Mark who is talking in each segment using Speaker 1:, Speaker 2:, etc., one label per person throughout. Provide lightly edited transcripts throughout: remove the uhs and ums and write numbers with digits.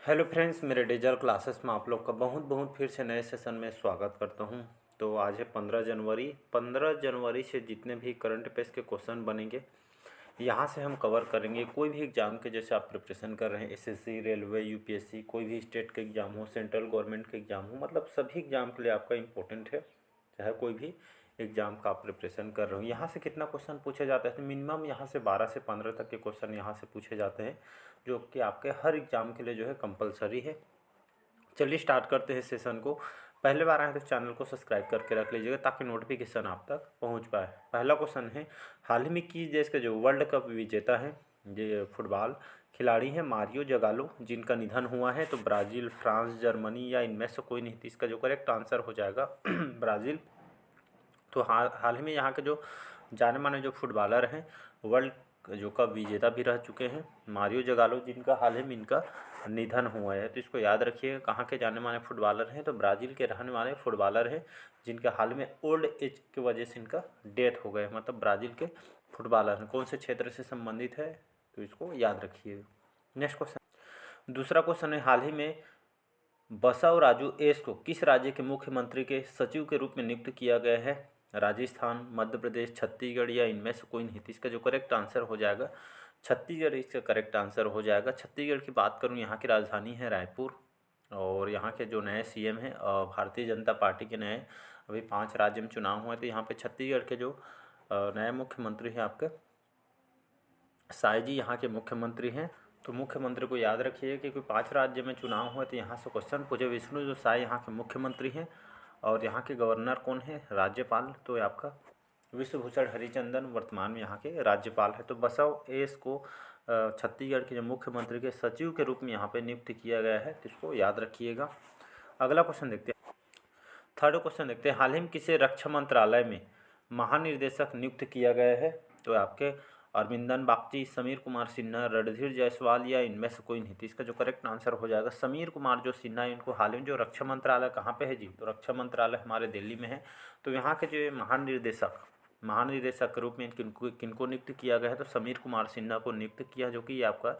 Speaker 1: Hello friends, मेरे digital classes में आप लोग का बहुत बहुत फिर से नए सेशन में स्वागत करता हूं। तो आज है 15 जनवरी। 15 जनवरी से जितने भी करंट अफेयर्स के क्वेश्चन बनेंगे यहाँ से हम कवर करेंगे। कोई भी एग्ज़ाम के जैसे आप प्रिपरेशन कर रहे हैं, एसएससी, रेलवे, यूपीएससी, कोई भी स्टेट के एग्ज़ाम हो, सेंट्रल गवर्नमेंट के एग्ज़ाम हो, मतलब सभी एग्ज़ाम के लिए आपका इम्पोर्टेंट है। चाहे कोई भी एग्ज़ाम का आप प्रिपरेशन कर रहे हो, यहाँ से कितना क्वेश्चन पूछे जाते हैं तो मिनिमम यहाँ से 12 से 15 तक के क्वेश्चन यहाँ से पूछे जाते हैं, जो कि आपके हर एग्ज़ाम के लिए जो है कंपलसरी है। चलिए स्टार्ट करते हैं सेशन को। पहले बार आए तो चैनल को सब्सक्राइब करके रख लीजिएगा ताकि नोटिफिकेशन आप तक पहुंच पाए। पहला क्वेश्चन है, हाल ही में किस देश के जो वर्ल्ड कप विजेता है ये फुटबॉल खिलाड़ी हैं मारियो जगालो, जिनका निधन हुआ है। तो ब्राज़ील, फ्रांस, जर्मनी या इनमें से कोई नहीं। तो इसका जो करेक्ट आंसर हो जाएगा ब्राज़ील। तो हाल हाल ही में यहाँ के जो जाने माने जो फुटबॉलर हैं, वर्ल्ड जो कप विजेता भी रह चुके हैं, मारियो जगालो, जिनका हाल ही में इनका निधन हुआ है। तो इसको याद रखिए, कहाँ के जाने माने फुटबॉलर हैं तो ब्राज़ील के रहने वाले फुटबॉलर हैं, जिनका हाल में ओल्ड एज की वजह से इनका डेथ हो गया है। मतलब ब्राज़ील के फुटबॉलर हैं, कौन से क्षेत्र से संबंधित है तो इसको याद रखिए। नेक्स्ट क्वेश्चन, दूसरा क्वेश्चन है, हाल ही में बसवराजु एस को किस राज्य के मुख्यमंत्री के सचिव के रूप में नियुक्त किया गया है? राजस्थान, मध्य प्रदेश, छत्तीसगढ़ या इनमें से कोई नहीं। तो इसका जो करेक्ट आंसर हो जाएगा छत्तीसगढ़, इसका करेक्ट आंसर हो जाएगा। छत्तीसगढ़ की बात करूँ, यहाँ की राजधानी है रायपुर। और यहाँ के जो नए सीएम हैं भारतीय जनता पार्टी के नए, अभी 5 राज्य में चुनाव हुए, तो यहाँ पे छत्तीसगढ़ के जो नए मुख्यमंत्री हैं आपके साय जी यहाँ के मुख्यमंत्री हैं। तो मुख्यमंत्री को याद रखिए कि कोई 5 राज्य में चुनाव हुए तो यहाँ से क्वेश्चन पूछे। विष्णु जो साय यहाँ के मुख्यमंत्री हैं और यहाँ के गवर्नर कौन है? राज्यपाल। तो ये आपका विश्वभूषण हरिचंदन वर्तमान में यहाँ के राज्यपाल है। तो बसव एस को छत्तीसगढ़ के जो मुख्यमंत्री के सचिव के रूप में यहाँ पे नियुक्त किया गया है, तो इसको याद रखिएगा। अगला क्वेश्चन देखते हैं, थर्ड क्वेश्चन देखते हैं, हाल ही में किसे रक्षा मंत्रालय में महानिर्देशक नियुक्त किया गया है? तो आपके अरविंदन बागची, समीर कुमार सिन्हा, रणधीर जायसवाल या इनमें से कोई नहीं। तो इसका जो करेक्ट आंसर हो जाएगा समीर कुमार जो सिन्हा है, इनको हाल ही में जो रक्षा मंत्रालय कहाँ पे है जी? तो रक्षा मंत्रालय हमारे दिल्ली में है। तो यहाँ के जो महानिदेशक के रूप में किनको नियुक्त किया गया है? तो समीर कुमार सिन्हा को नियुक्त किया, जो कि आपका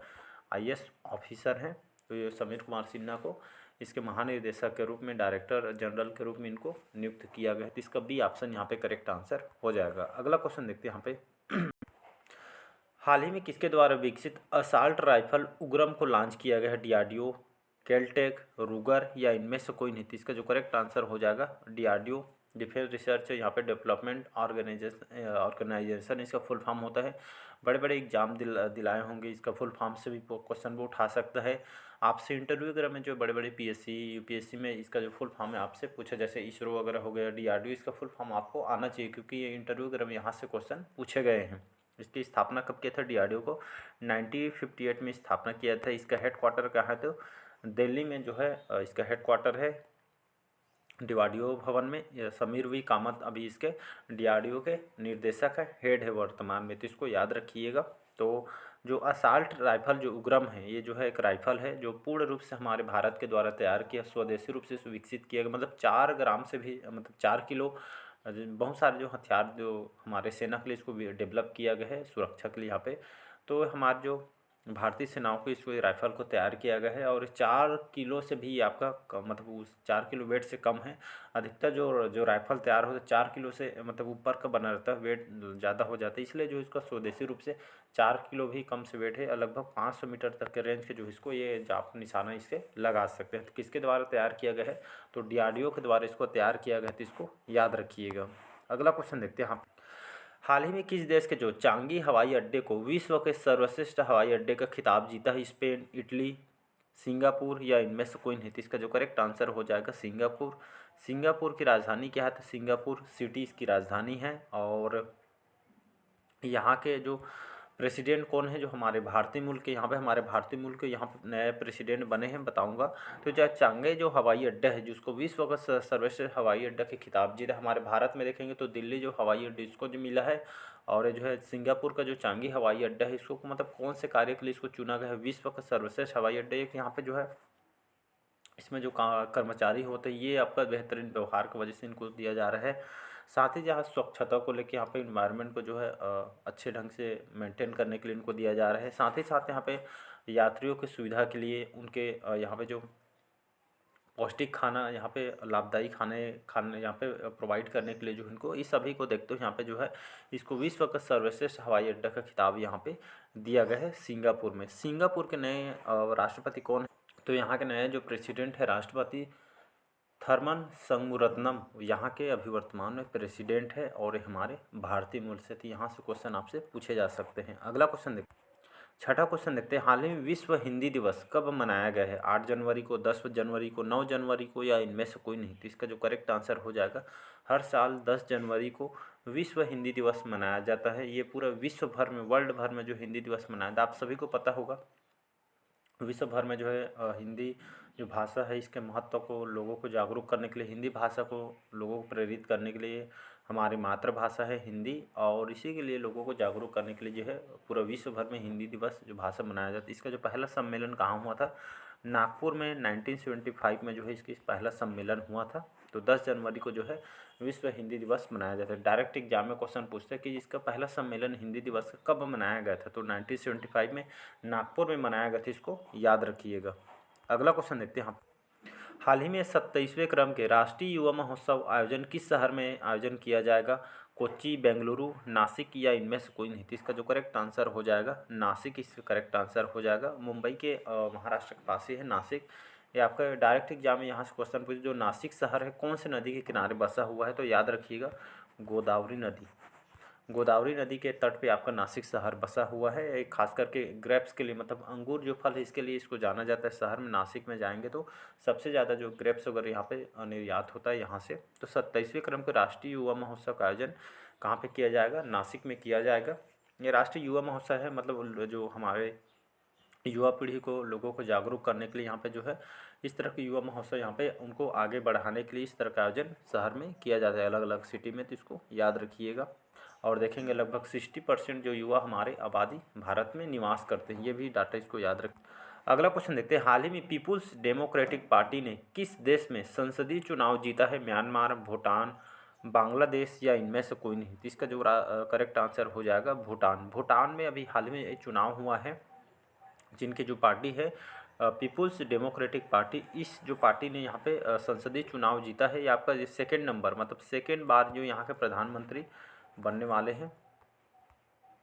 Speaker 1: आईएएस ऑफिसर हैं। तो ये समीर कुमार सिन्हा को इसके महानिदेशक के रूप में, डायरेक्टर जनरल के रूप में इनको नियुक्त किया गया है। तो इसका बी ऑप्शन यहाँ पे करेक्ट आंसर हो जाएगा। अगला क्वेश्चन देखते हैं यहाँ पे, हाल ही में किसके द्वारा विकसित असाल्ट राइफल उग्रम को लॉन्च किया गया है? डीआरडीओ, कैलटेक, रूगर या इनमें से कोई नहीं। इसका जो करेक्ट आंसर हो जाएगा डीआरडीओ, डिफेंस रिसर्च यहाँ पे डेवलपमेंट ऑर्गेनाइजेशन इसका फुल फॉर्म होता है। बड़े बड़े एग्जाम दिलाए होंगे, इसका फुल फॉर्म से भी क्वेश्चन वो उठा सकता है आपसे। इंटरव्यू वगैरह में जो बड़े बड़े पीएससी, यूपीएससी में इसका जो फुल फॉर्म है आपसे पूछा, जैसे इसरो वगैरह हो गया, डीआरडीओ, इसका फुल फॉर्म आपको आना चाहिए, क्योंकि ये इंटरव्यू वगैरह में यहाँ से क्वेश्चन पूछे गए हैं। इसकी स्थापना कब किया था डीआरडीओ को? 1958 में स्थापना किया था। इसका हेडक्वार्टर कहाँ है? तो दिल्ली में जो है इसका हेडक्वार्टर है डीआरडीओ भवन में। समीर वी कामत अभी इसके डीआरडीओ के निर्देशक है, हेड है वर्तमान में। तो इसको याद रखिएगा। तो जो असाल्ट राइफल जो उग्रम है, ये जो है एक राइफल है जो पूर्ण रूप से हमारे भारत के द्वारा तैयार किया, स्वदेशी रूप से विकसित किया गया। मतलब 4 ग्राम से भी, मतलब 4 किलो, बहुत सारे जो हथियार जो हमारे सेना के लिए इसको डेवलप किया गया है सुरक्षा के लिए यहाँ पे। तो हमारे जो भारतीय सेनाओं को इस राइफ़ल को तैयार किया गया है, और 4 किलो से भी आपका मतलब उस 4 किलो वेट से कम है। अधिकतर जो जो राइफ़ल तैयार होता है 4 किलो से मतलब ऊपर का बना रहता है, वेट ज़्यादा हो जाता है, इसलिए जो इसका स्वदेशी रूप से 4 किलो भी कम से वेट है। लगभग 500 मीटर तक के रेंज के जो इसको ये आप निशाना इससे लगा सकते हैं। तो किसके द्वारा तैयार किया गया है? तो डीआरडीओ के द्वारा इसको तैयार किया गया है। तो इसको याद रखिएगा। अगला क्वेश्चन देखते हैं, हाल ही में किस देश के जो चांगी हवाई अड्डे को विश्व के सर्वश्रेष्ठ हवाई अड्डे का खिताब जीता है? स्पेन, इटली, सिंगापुर या इनमें से कोई नहीं। तो इसका जो करेक्ट आंसर हो जाएगा सिंगापुर। सिंगापुर की राजधानी क्या है? तो सिंगापुर सिटी इसकी राजधानी है। और यहाँ के जो प्रेसिडेंट कौन है? जो हमारे भारतीय मुल्क के, यहाँ पे हमारे भारतीय मुल्क के यहाँ पे नए प्रेसिडेंट बने हैं, बताऊंगा। तो जो चांगे जो हवाई अड्डा है, जिसको विश्व का सर्वश्रेष्ठ हवाई अड्डा के खिताब जीता, हमारे भारत में देखेंगे तो दिल्ली जो हवाई अड्डा इसको जो मिला है। और जो है सिंगापुर का जो चांगी हवाई अड्डा है, इसको मतलब कौन से कार्य के लिए इसको चुना गया है विश्व का सर्वश्रेष्ठ हवाई अड्डा? एक यहाँ पे जो है इसमें जो कर्मचारी होते हैं, ये आपका बेहतरीन व्यवहार की वजह से इनको दिया जा रहा है। साथ ही जहाँ स्वच्छता को लेकर यहाँ पे इन्वायरमेंट को जो है अच्छे ढंग से मेंटेन करने के लिए इनको दिया जा रहा है। साथ ही साथ यहाँ पे यात्रियों की सुविधा के लिए उनके यहाँ पे जो पौष्टिक खाना, यहाँ पे लाभदायी खाने यहाँ पे प्रोवाइड करने के लिए जो इनको इस सभी को देखते हुए यहाँ पे जो है इसको विश्व का सर्वश्रेष्ठ हवाई अड्डा का खिताब यहाँ पे दिया गया है सिंगापुर में। सिंगापुर के नए राष्ट्रपति कौन है? तो यहाँ के नए जो प्रेसिडेंट है राष्ट्रपति थर्मन संगमुरत्नम यहाँ के अभी वर्तमान में प्रेसिडेंट है और ये हमारे भारतीय मूल से थी। यहाँ से क्वेश्चन आपसे पूछे जा सकते हैं। अगला क्वेश्चन देखते हैं, छठा क्वेश्चन देखते हैं, हाल ही में विश्व हिंदी दिवस कब मनाया गया है? 8 जनवरी को, 10 जनवरी को, 9 जनवरी को या इनमें से कोई नहीं? तो इसका जो करेक्ट आंसर हो जाएगा, हर साल 10 जनवरी को विश्व हिंदी दिवस मनाया जाता है। ये पूरा विश्व भर में, वर्ल्ड भर में जो हिंदी दिवस मनाया जाता है, आप सभी को पता होगा विश्व भर में जो है हिंदी जो भाषा है इसके महत्व को लोगों को जागरूक करने के लिए, हिंदी भाषा को लोगों को प्रेरित करने के लिए, हमारी मातृभाषा है हिंदी, और इसी के लिए लोगों को जागरूक करने के लिए जो है पूरा विश्व भर में हिंदी दिवस जो भाषा मनाया जाता है। इसका जो पहला सम्मेलन कहाँ हुआ था? नागपुर में 1975 में जो है इसकी पहला सम्मेलन हुआ था। तो 10 जनवरी को जो है विश्व हिंदी दिवस मनाया जाता है। डायरेक्ट एग्जाम में क्वेश्चन पूछते हैं कि इसका पहला सम्मेलन हिंदी दिवस कब मनाया गया था? तो 1975 में नागपुर में मनाया गया था, इसको याद रखिएगा। अगला क्वेश्चन देखते हैं। हाल ही में 27वें क्रम के राष्ट्रीय युवा महोत्सव आयोजन किस शहर में आयोजन किया जाएगा? कोच्चि, बेंगलुरु, नासिक या इनमें से कोई नहीं? तो इसका जो करेक्ट आंसर हो जाएगा नासिक, इसका करेक्ट आंसर हो जाएगा। मुंबई के महाराष्ट्र के पास ही है नासिक। ये आपका डायरेक्ट एग्जाम में यहाँ से क्वेश्चन पूछे, जो नासिक शहर है कौन से नदी के किनारे बसा हुआ है? तो याद रखिएगा गोदावरी नदी। गोदावरी नदी के तट पे आपका नासिक शहर बसा हुआ है। एक खास करके ग्रेप्स के लिए, मतलब अंगूर जो फल है इसके लिए इसको जाना जाता है। शहर में नासिक में जाएंगे तो सबसे ज़्यादा जो ग्रेप्स वगैरह यहाँ पे निर्यात होता है यहाँ से। तो 27वें क्रम के राष्ट्रीय युवा महोत्सव का आयोजन कहाँ पे किया जाएगा? नासिक में किया जाएगा। ये राष्ट्रीय युवा महोत्सव है, मतलब जो हमारे युवा पीढ़ी को, लोगों को जागरूक करने के लिए यहाँ पे जो है इस तरह के युवा महोत्सव यहाँ पे उनको आगे बढ़ाने के लिए इस तरह का आयोजन शहर में किया जाता है, अलग अलग सिटी में। तो इसको याद रखिएगा। और देखेंगे लगभग 60% जो युवा हमारे आबादी भारत में निवास करते हैं, ये भी डाटा इसको याद रख। अगला क्वेश्चन देखते हैं, हाल ही में पीपुल्स डेमोक्रेटिक पार्टी ने किस देश में संसदीय चुनाव जीता है? म्यांमार, भूटान, बांग्लादेश या इनमें से कोई नहीं? तो इसका जो करेक्ट आंसर हो जाएगा भूटान। भूटान में अभी हाल में एक चुनाव हुआ है, जिनकी जो पार्टी है पीपुल्स डेमोक्रेटिक पार्टी, इस जो पार्टी ने यहाँ पे संसदीय चुनाव जीता है। ये आपका सेकेंड नंबर, मतलब सेकेंड बार जो यहाँ के प्रधानमंत्री बनने वाले हैं।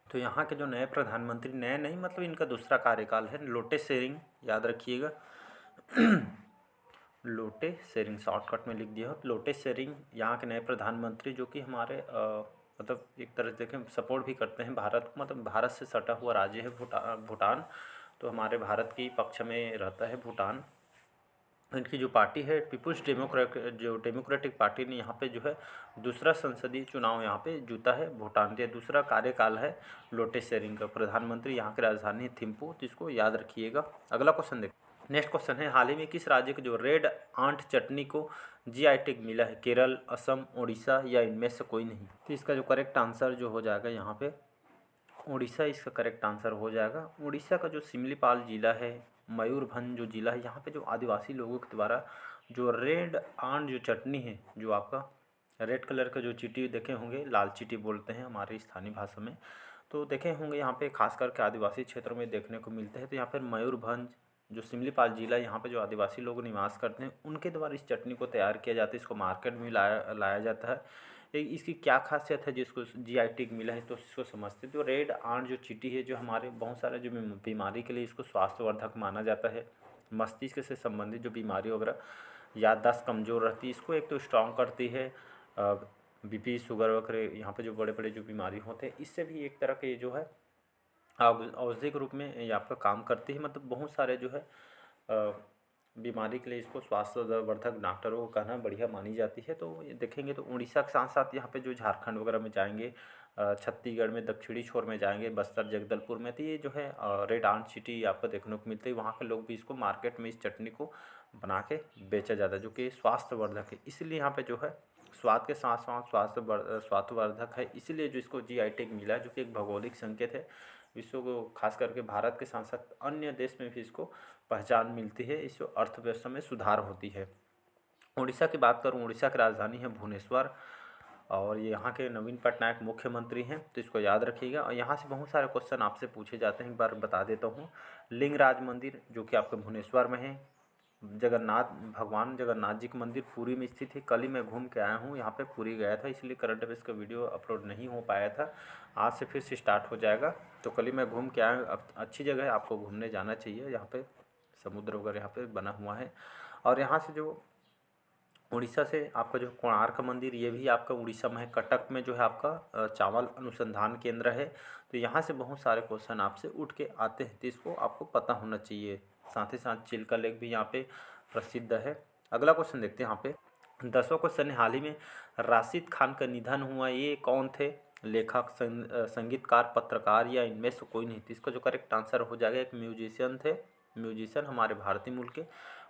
Speaker 1: तो यहाँ के जो नए प्रधानमंत्री, नए नहीं मतलब इनका दूसरा कार्यकाल है, लोटे शेरिंग, याद रखिएगा लोटे शेरिंग, शॉर्टकट में लिख दिया हो। लोटे शेरिंग यहाँ के नए प्रधानमंत्री, जो कि हमारे मतलब एक तरह से देखें सपोर्ट भी करते हैं भारत को, मतलब भारत से सटा हुआ राज्य है भूटान। तो हमारे भारत की पक्ष में रहता है भूटान। इनकी जो पार्टी है पीपुल्स डेमोक्रेटिक पार्टी ने यहाँ पे जो है दूसरा संसदीय चुनाव यहाँ पे जीता है भूटान के। दूसरा कार्यकाल है लोटे शेरिंग का। प्रधानमंत्री यहाँ की राजधानी थिम्पू, तो इसको याद रखिएगा। अगला क्वेश्चन देखिए, नेक्स्ट क्वेश्चन है, हाल ही में किस राज्य के जो रेड आंट चटनी को जीआई टैग मिला है? केरल, असम, उड़ीसा या इनमें से कोई नहीं? तो इसका जो करेक्ट आंसर जो हो जाएगा यहाँ पे उड़ीसा, इसका करेक्ट आंसर हो जाएगा। उड़ीसा का जो सिमलीपाल जिला है, मयूरभंज जो जिला है, यहाँ पे जो आदिवासी लोगों के द्वारा जो रेड आंट जो चटनी है, जो आपका रेड कलर का जो चीटी देखे होंगे, लाल चीटी बोलते हैं हमारी स्थानीय भाषा में, तो देखे होंगे यहाँ पे खास करके आदिवासी क्षेत्रों में देखने को मिलते हैं। तो यहाँ पर मयूरभंज जो सिमलीपाल जिला है, यहाँ पे जो आदिवासी लोग निवास करते हैं, उनके द्वारा इस चटनी को तैयार किया जाता है। इसको मार्केट में लाया जाता है। इसकी क्या खासियत है जिसको जीआई टैग मिला है, तो इसको समझते हैं। तो रेड आंट जो चींटी है, जो हमारे बहुत सारे जो बीमारी के लिए इसको स्वास्थ्यवर्धक माना जाता है। मस्तिष्क से संबंधित जो बीमारी वगैरह, याददाश्त कमज़ोर रहती है, इसको एक तो स्ट्रॉन्ग करती है। बीपी, शुगर वगैरह, यहाँ पे जो बड़े बड़े जो बीमारी होते हैं, इससे भी एक तरह के जो है औषधि के रूप में ये आपका काम करती है। मतलब बहुत सारे जो है बीमारी के लिए इसको स्वास्थ्यवर्धक डॉक्टरों को कहना बढ़िया मानी जाती है। तो ये देखेंगे तो उड़ीसा के साथ साथ यहाँ पे जो झारखंड वगैरह में जाएंगे, छत्तीसगढ़ में दक्षिणी छोर में जाएंगे, बस्तर, जगदलपुर में, तो ये जो है रेड आंट चींटी आपको देखने को मिलती है। वहाँ के लोग भी इसको मार्केट में इस चटनी को बना के बेचा जाता है, जो कि स्वास्थ्यवर्धक है। इसलिए यहाँ पे जो है स्वाद के साथ साथ स्वास्थ्यवर्धक है, इसीलिए जो इसको जीआई टैग मिला है, जो कि एक भौगोलिक संकेत है। विश्व को खास करके भारत के साथ साथ अन्य देश में भी इसको पहचान मिलती है। इससे अर्थव्यवस्था में सुधार होती है। उड़ीसा की बात करूँ, उड़ीसा की राजधानी है भुवनेश्वर। और ये यहाँ के नवीन पटनायक मुख्यमंत्री हैं, तो इसको याद रखिएगा। और यहाँ से बहुत सारे क्वेश्चन आपसे पूछे जाते हैं, एक बार बता देता हूँ। लिंगराज मंदिर जो कि आपके भुवनेश्वर में है। भगवान जगन्नाथ जी का मंदिर पुरी में स्थित है। कल ही मैं घूम के आया हूँ, यहाँ पे पुरी गया था, इसलिए करंट अफेयर्स का वीडियो अपलोड नहीं हो पाया था। आज से फिर से स्टार्ट हो जाएगा। तो कल ही मैं घूम के आया हूँ। अच्छी जगह है, आपको घूमने जाना चाहिए। यहाँ पे समुद्र वगैरह यहाँ पे बना हुआ है। और यहाँ से जो उड़ीसा से आपका जो कोणार्क मंदिर, ये भी आपका उड़ीसा में है। कटक में जो है आपका चावल अनुसंधान केंद्र है। तो यहाँ से बहुत सारे क्वेश्चन आपसे उठ के आते हैं, तो इसको आपको पता होना चाहिए। साथ ही साथ चिल्का लेक भी यहाँ पे प्रसिद्ध है। अगला क्वेश्चन देखते हैं यहाँ पे। 10वां क्वेश्चन है, हाल ही में राशिद खान का निधन हुआ, ये कौन थे? लेखक, संगीतकार, पत्रकार या इनमें से कोई नहीं? तो इसका जो करेक्ट आंसर हो जाएगा, एक म्यूजिशियन थे। म्यूजिशियन हमारे भारतीय मूल के,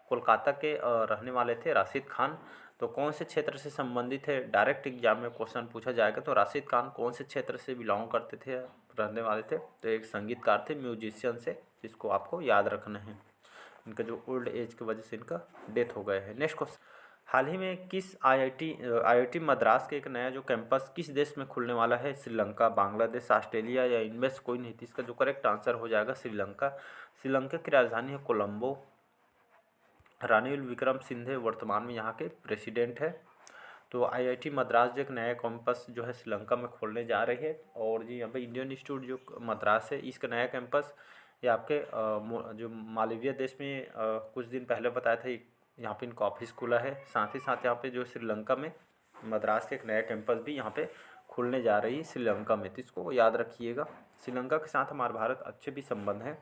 Speaker 1: कोलकाता के रहने वाले थे राशिद खान। तो कौन से क्षेत्र से संबंधित है? डायरेक्ट एग्जाम में क्वेश्चन पूछा जाएगा। तो राशिद खान कौन से क्षेत्र से बिलोंग करते थे, रहने वाले थे? तो एक संगीतकार थे, म्यूजिशियन से, जिसको आपको याद रखना है। इनका जो ओल्ड एज की वजह से इनका डेथ हो गया है। नेक्स्ट क्वेश्चन, हाल ही में किस आईआईटी मद्रास के एक नया जो कैंपस किस देश में खुलने वाला है? श्रीलंका, बांग्लादेश, ऑस्ट्रेलिया या इनमें से कोई नहीं? इसका जो करेक्ट आंसर हो जाएगा श्रीलंका। श्रीलंका की राजधानी है कोलंबो। रानिल विक्रमसिंघे वर्तमान में यहाँ के प्रेसिडेंट है। तो आईआईटी मद्रास जो एक नया कैंपस जो है श्रीलंका में खोलने जा रही है। और जी यहाँ पे इंडियन इंस्टीट्यूट जो मद्रास है, इसका नया कैंपस ये आपके जो मालदीव देश में कुछ दिन पहले बताया था, यहाँ पे इनका ऑफिस खुला है। साथ ही साथ यहाँ पे जो श्रीलंका में मद्रास के एक नया कैंपस भी यहाँ पे खुलने जा रही है श्रीलंका में, तो इसको याद रखिएगा। श्रीलंका के साथ हमारे भारत अच्छे भी संबंध हैं।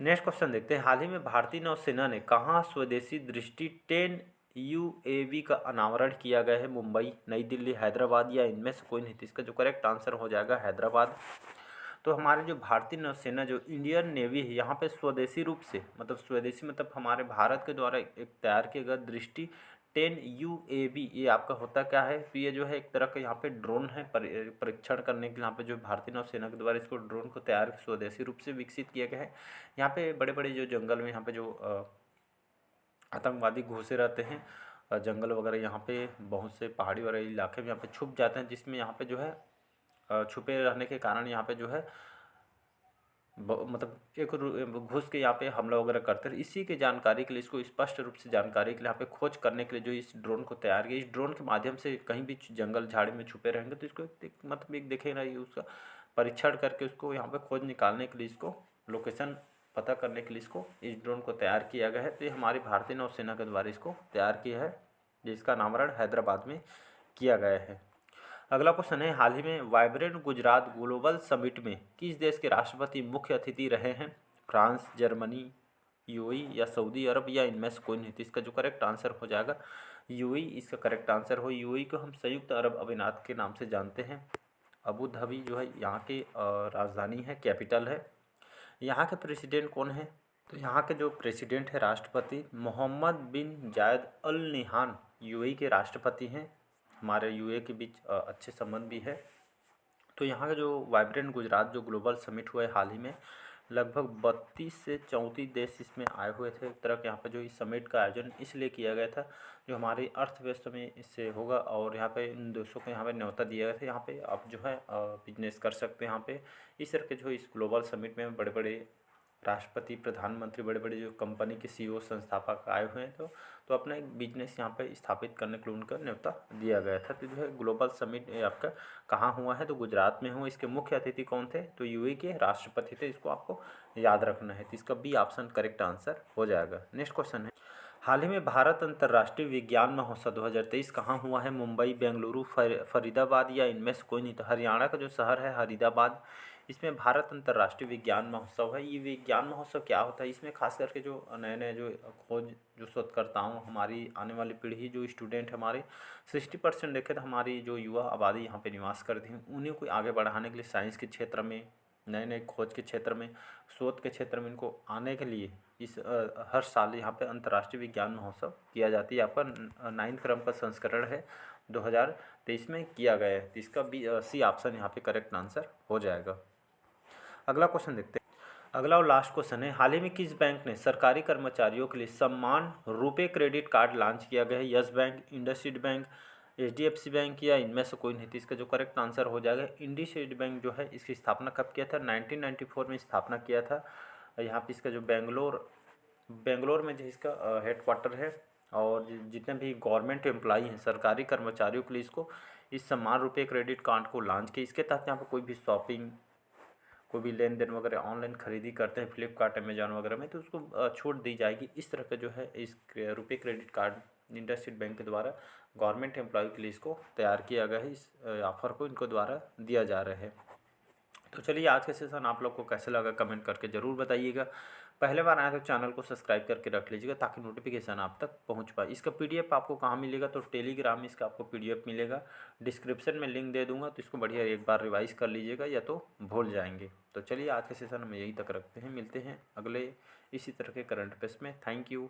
Speaker 1: नेक्स्ट क्वेश्चन देखते हैं, हाल ही में भारतीय नौसेना ने कहाँ स्वदेशी दृष्टि 10 UAV का अनावरण किया गया है? मुंबई, नई दिल्ली, हैदराबाद या इनमें से कोई नहीं? इसका जो करेक्ट आंसर हो जाएगा हैदराबाद। तो हमारे जो भारतीय नौसेना, जो इंडियन नेवी है, यहाँ पे स्वदेशी रूप से, मतलब स्वदेशी मतलब हमारे भारत के द्वारा एक तैयार किया गया दृष्टि 10 UAV, ये आपका होता क्या है? तो ये जो है एक तरह का यहाँ पे ड्रोन है, परीक्षण करने के लिए यहाँ पे जो भारतीय नौसेना के द्वारा इसको ड्रोन को तैयार स्वदेशी रूप से विकसित किया गया है। यहाँ पे बड़े बड़े जो जंगल में यहाँ पे जो आतंकवादी घुसे रहते हैं, जंगल वगैरह, यहाँ पे बहुत से पहाड़ी वगैरह इलाके में यहाँ पे छुप जाते हैं, जिसमें यहाँ पे जो है छुपे रहने के कारण यहाँ पे जो है मतलब एक घुस के यहाँ पे हमला वगैरह करते हैं। इसी की जानकारी के लिए, इसको स्पष्ट रूप से जानकारी के लिए यहाँ पे खोज करने के लिए जो इस ड्रोन को तैयार किया, इस ड्रोन के माध्यम से कहीं भी जंगल झाड़ी में छुपे रहेंगे तो इसको मतलब एक देखे ना, उसका परीक्षण करके उसको यहाँ पे खोज निकालने के लिए, इसको लोकेशन पता करने के लिए इसको इस ड्रोन को तैयार किया गया है। तो ये हमारी भारतीय नौसेना के द्वारा इसको तैयार किया है, जिसका नामकरण हैदराबाद में किया गया है। अगला क्वेश्चन है, हाल ही में वाइब्रेंट गुजरात ग्लोबल समिट में किस देश के राष्ट्रपति मुख्य अतिथि रहे हैं? फ्रांस, जर्मनी, यूएई या सऊदी अरब या इनमें से कोई नहीं? इसका जो करेक्ट आंसर हो जाएगा यूएई, इसका करेक्ट आंसर हो। यूएई को हम संयुक्त अरब अमीरात के नाम से जानते हैं। अबू धाबी जो है यहाँ की राजधानी है, कैपिटल है। यहाँ के प्रेसिडेंट कौन है? तो यहाँ के जो प्रेसिडेंट है, राष्ट्रपति मोहम्मद बिन जायद अल नहान यूएई के राष्ट्रपति हैं। हमारे यूए के बीच अच्छे संबंध भी है। तो यहाँ का जो वाइब्रेंट गुजरात जो ग्लोबल समिट हुआ है हाल ही में, लगभग 32 से 34 देश इसमें आए हुए थे। एक तरह के यहाँ पे जो इस समिट का आयोजन इसलिए किया गया था, जो हमारी अर्थव्यवस्था में इससे होगा, और यहाँ पे इन देशों को यहाँ पे न्योता दिया गया था, यहाँ पे आप जो है बिजनेस कर सकते हैं। यहाँ पे इस तरह के जो इस ग्लोबल समिट में बड़े बड़े राष्ट्रपति, प्रधानमंत्री, बड़े बड़े जो कंपनी के CEO, संस्थापक आए हुए हैं, तो अपना एक बिजनेस यहाँ पे स्थापित करने के लिए उनका न्योता दिया गया था। तो जो है ग्लोबल समिट आपका कहाँ हुआ है? तो गुजरात में हुआ। इसके मुख्य अतिथि कौन थे? तो यूएई के राष्ट्रपति थे। इसको आपको याद रखना है। तो इसका बी ऑप्शन करेक्ट आंसर हो जाएगा। नेक्स्ट क्वेश्चन है, हाल ही में भारत अंतर्राष्ट्रीय विज्ञान महोत्सव 2023 कहाँ हुआ है? मुंबई, बेंगलुरु, फरीदाबाद या इनमें से कोई नहीं? तो हरियाणा का जो शहर है फरीदाबाद, इसमें भारत अंतर्राष्ट्रीय विज्ञान महोत्सव है। ये विज्ञान महोत्सव क्या होता है? इसमें खास करके जो नए नए जो खोज, जो शोधकर्ताओं, हमारी आने वाली पीढ़ी, जो स्टूडेंट हमारे 60% देखे तो हमारी जो युवा आबादी यहाँ पे निवास करती हैं, उन्हीं को आगे बढ़ाने के लिए साइंस के क्षेत्र में, नए नए खोज के क्षेत्र में, शोध के क्षेत्र में इनको आने के लिए इस हर साल यहाँ पे अंतर्राष्ट्रीय विज्ञान महोत्सव किया जाती है। आपका 9th क्रम का संस्करण है, 2023 में किया गया है। तो इसका बी सी ऑप्शन यहाँ पे करेक्ट आंसर हो जाएगा। अगला क्वेश्चन देखते हैं। अगला और लास्ट क्वेश्चन है, हाल ही में किस बैंक ने सरकारी कर्मचारियों के लिए सम्मान रुपे क्रेडिट कार्ड लॉन्च किया गया है? Yes bank, IndusInd bank, HDFC bank या इनमें से कोई नहीं थी। इसका जो करेक्ट आंसर हो जाएगा इंडसइंड बैंक जो है, इसकी स्थापना कब किया था? 1994 में स्थापना किया था। यहाँ पे इसका जो बेंगलोर में जो इसका हेडक्वार्टर है, और जितने भी गवर्नमेंट एम्प्लॉई हैं, सरकारी कर्मचारियों के लिए इसको इस सम्मान रुपये क्रेडिट कार्ड को लॉन्च किया। इसके तहत यहाँ पर कोई भी शॉपिंग, कोई भी लेन देन वगैरह ऑनलाइन खरीदी करते हैं फ्लिपकार्ट अमेजॉन वगैरह में, तो उसको छूट दी जाएगी। इस तरह का जो है इस रुपये क्रेडिट कार्ड इंडसइंड बैंक के द्वारा गवर्नमेंट एम्प्लॉय के लिए इसको तैयार किया गया है। इस ऑफ़र को इनको द्वारा दिया जा रहा है। तो चलिए, आज का सेशन आप लोग को कैसे लगा कमेंट करके ज़रूर बताइएगा। पहले बार आए तो चैनल को सब्सक्राइब करके रख लीजिएगा ताकि नोटिफिकेशन आप तक पहुंच पाए। इसका पीडीएफ आपको कहाँ मिलेगा? तो टेलीग्राम में इसका आपको पीडीएफ मिलेगा। डिस्क्रिप्शन में लिंक दे दूंगा, तो इसको बढ़िया एक बार रिवाइज कर लीजिएगा या तो भूल जाएंगे। तो चलिए, आज के सेशन हम यहीं तक रखते हैं। मिलते हैं अगले इसी तरह के करंट अफेयर्स में। Thank you.